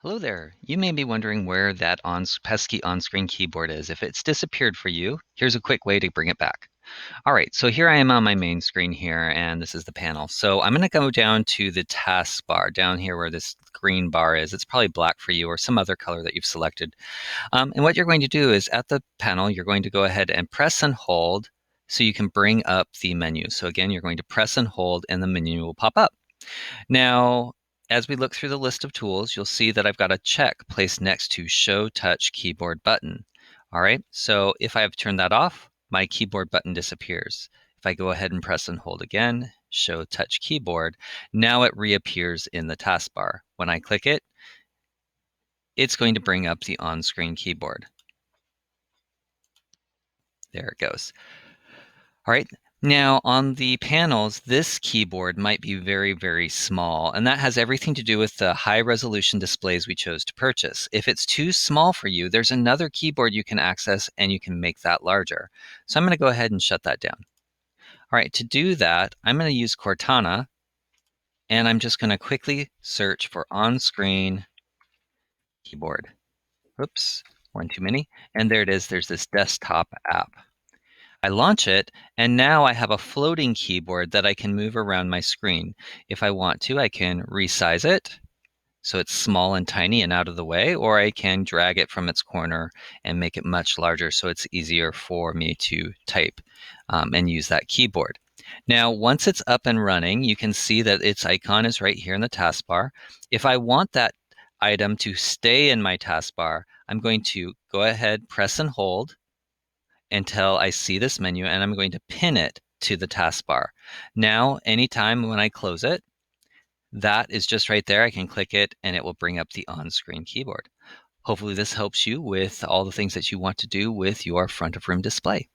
Hello there. You may be wondering where that pesky on-screen keyboard is. If it's disappeared for you, here's a quick way to bring it back. All right, so here I am on my main screen here, and this is the panel. So I'm going to go down to the taskbar, down here where this green bar is. It's probably black for you or some other color that you've selected. And what you're going to do is at the panel, you're going to go ahead and press and hold so you can bring up the menu. So again, you're going to press and hold and the menu will pop up. Now, as we look through the list of tools, you'll see that I've got a check placed next to Show Touch Keyboard button. All right, so if I have turned that off, my keyboard button disappears. If I go ahead and press and hold again, Show Touch Keyboard, now it reappears in the taskbar. When I click it, it's going to bring up the on-screen keyboard. There it goes. All right, now on the panels, this keyboard might be very, very small, and that has everything to do with the high resolution displays we chose to purchase. If it's too small for you, there's another keyboard you can access and you can make that larger. So I'm going to go ahead and shut that down. All right, to do that, I'm going to use Cortana, and I'm just going to quickly search for on-screen keyboard. Oops, one too many. And there it is, there's this desktop app. I launch it, and now I have a floating keyboard that I can move around my screen. If I want to, I can resize it so it's small and tiny and out of the way, or I can drag it from its corner and make it much larger so it's easier for me to type and use that keyboard. Now, once it's up and running, you can see that its icon is right here in the taskbar. If I want that item to stay in my taskbar, I'm going to go ahead, press and hold until I see this menu, and I'm going to pin it to the taskbar. Now, anytime when I close it, that is just right there. I can click it and it will bring up the on-screen keyboard. Hopefully this helps you with all the things that you want to do with your front of room display.